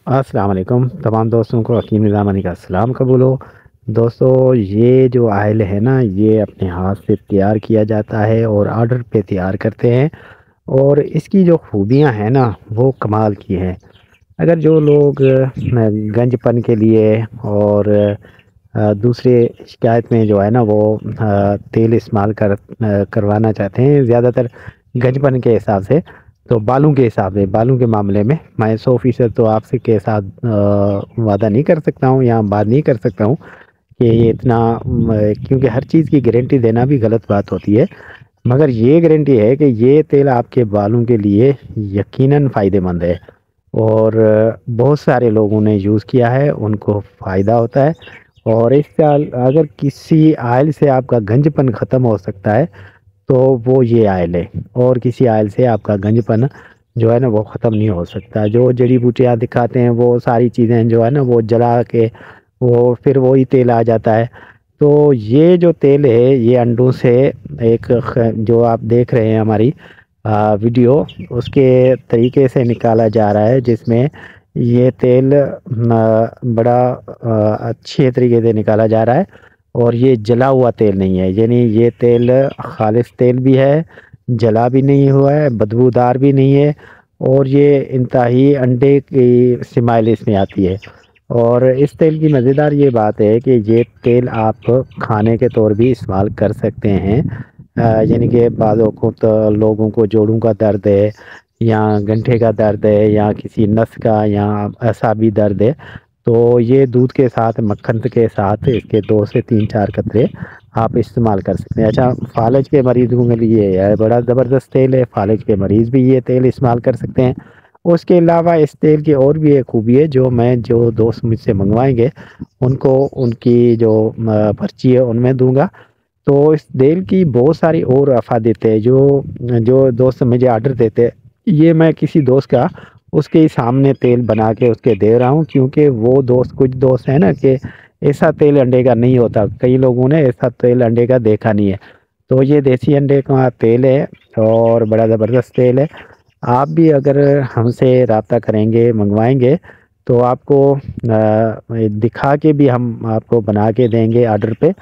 अस्सलाम वालेकुम तमाम दोस्तों को हकीम निज़ामनी का सलाम कबूल हो। दोस्तों, ये जो आयल है ना, ये अपने हाथ से तैयार किया जाता है और ऑर्डर पे तैयार करते हैं। और इसकी जो खूबियाँ हैं ना, वो कमाल की हैं। अगर जो लोग गंजपन के लिए और दूसरे शिकायत में जो है ना वो तेल इस्तेमाल करवाना चाहते हैं ज़्यादातर गंजपन के हिसाब से, तो बालों के हिसाब से, बालों के मामले में मैं 100% तो आपसे के साथ वादा नहीं कर सकता हूँ या बात नहीं कर सकता हूँ कि ये इतना क्योंकि हर चीज़ की गारंटी देना भी गलत बात होती है। मगर ये गारंटी है कि ये तेल आपके बालों के लिए यकीनन फ़ायदेमंद है। और बहुत सारे लोगों ने यूज़ किया है, उनको फ़ायदा होता है। और इससे अगर किसी आयल से आपका गंजपन ख़त्म हो सकता है तो वो ये आयल है। और किसी आयल से आपका गंजपन जो है ना वो ख़त्म नहीं हो सकता। जो जड़ी बूटियाँ दिखाते हैं वो सारी चीज़ें जो है ना वो जला के वो फिर वही तेल आ जाता है। तो ये जो तेल है ये अंडों से जो आप देख रहे हैं हमारी वीडियो, उसके तरीके से निकाला जा रहा है, जिसमें ये तेल बड़ा अच्छे तरीके से निकाला जा रहा है। और ये जला हुआ तेल नहीं है, यानी ये तेल खालिस तेल भी है, जला भी नहीं हुआ है, बदबूदार भी नहीं है। और ये इंतहाई अंडे की स्माइल इसमें आती है। और इस तेल की मज़ेदार ये बात है कि ये तेल आप खाने के तौर भी इस्तेमाल कर सकते हैं। यानी कि बाज़ों को तो लोगों को जोड़ों का दर्द है या गंठे का दर्द है या किसी नस का या असाबी दर्द है, तो ये दूध के साथ मक्खन के साथ इसके 2 से 3-4 कतरे आप इस्तेमाल कर सकते हैं। अच्छा, फालज के मरीज़ों के लिए यह बड़ा ज़बरदस्त तेल है, फालज के मरीज़ भी ये तेल इस्तेमाल कर सकते हैं। उसके अलावा इस तेल की और भी एक खूबी है, जो दोस्त मुझसे मंगवाएंगे उनको उनकी जो पर्ची है उनमें दूंगा। तो इस तेल की बहुत सारी और अफादियत है। जो जो दोस्त मुझे ऑर्डर देते हैं, ये मैं किसी दोस्त का उसके ही सामने तेल बना के उसके दे रहा हूँ, क्योंकि वो दोस्त कुछ दोस्त हैं ना कि ऐसा तेल अंडे का नहीं होता। कई लोगों ने ऐसा तेल अंडे का देखा नहीं है। तो ये देसी अंडे का तेल है और बड़ा ज़बरदस्त तेल है। आप भी अगर हमसे रब्ता करेंगे, मंगवाएंगे, तो आपको दिखा के भी हम आपको बना के देंगे ऑर्डर पे।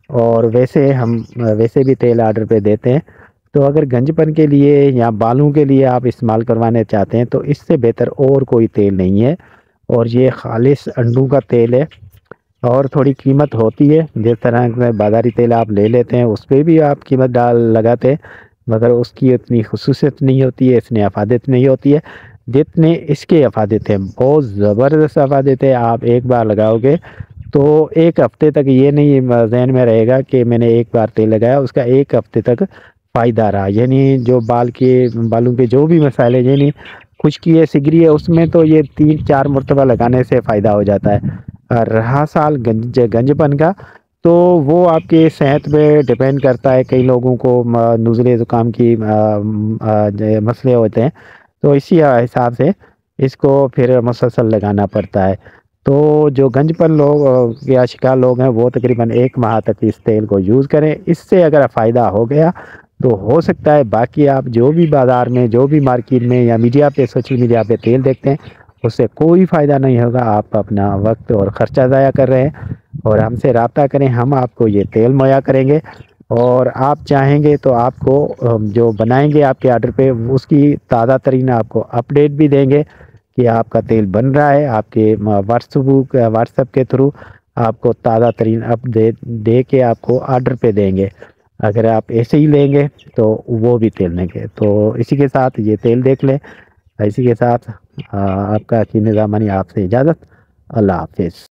और वैसे भी तेल ऑर्डर पे देते हैं। तो अगर गंजपन के लिए या बालों के लिए आप इस्तेमाल करवाने चाहते हैं तो इससे बेहतर और कोई तेल नहीं है। और ये खालिस अंडों का तेल है। और थोड़ी कीमत होती है, जिस तरह से बाज़ारी तेल आप ले लेते हैं उस पे भी आप कीमत डाल लगाते हैं, मगर उसकी इतनी खसूसियत नहीं होती है, इतनी अफादत नहीं होती है जितने इसके अफादत हैं। बहुत ज़बरदस्त अफादत है। आप एक बार लगाओगे तो 1 हफ्ते तक ये नहीं ज़हन में रहेगा कि मैंने एक बार तेल लगाया, उसका 1 हफ्ते तक फ़ायदा रहा। यानी जो बालों के जो भी मसाले, यानी खुश्की है, सिगरी है, उसमें तो ये 3-4 मरतबा लगाने से फ़ायदा हो जाता है। रहा साल गंजपन का, तो वो आपकी सेहत पे डिपेंड करता है। कई लोगों को नुज़ले ज़ुकाम की मसले होते हैं, तो इसी हिसाब से इसको फिर मुसलसल लगाना पड़ता है। तो जो गंजपन लोग या शिकार लोग हैं वो तकरीबन 1 माह तक इस तेल को यूज़ करें। इससे अगर फ़ायदा हो गया तो हो सकता है बाकी आप जो भी बाज़ार में, जो भी मार्केट में या मीडिया पे, सोशल मीडिया पे तेल देखते हैं, उससे कोई फ़ायदा नहीं होगा। आप अपना वक्त और ख़र्चा ज़ाया कर रहे हैं। और हमसे रब्ता करें, हम आपको ये तेल मुहैया करेंगे। और आप चाहेंगे तो आपको जो बनाएंगे आपके ऑर्डर पे उसकी ताज़ा तरीन आपको अपडेट भी देंगे कि आपका तेल बन रहा है। आपके व्हाट्सएप के थ्रू आपको ताज़ा तरीन अपडेट दे के आपको ऑर्डर पे देंगे। अगर आप ऐसे ही लेंगे तो वो भी तेल देंगे। तो इसी के साथ ये तेल देख लें। इसी के साथ आपका हकीम निज़ामनी आपसे इजाज़त। अल्लाह हाफिज़।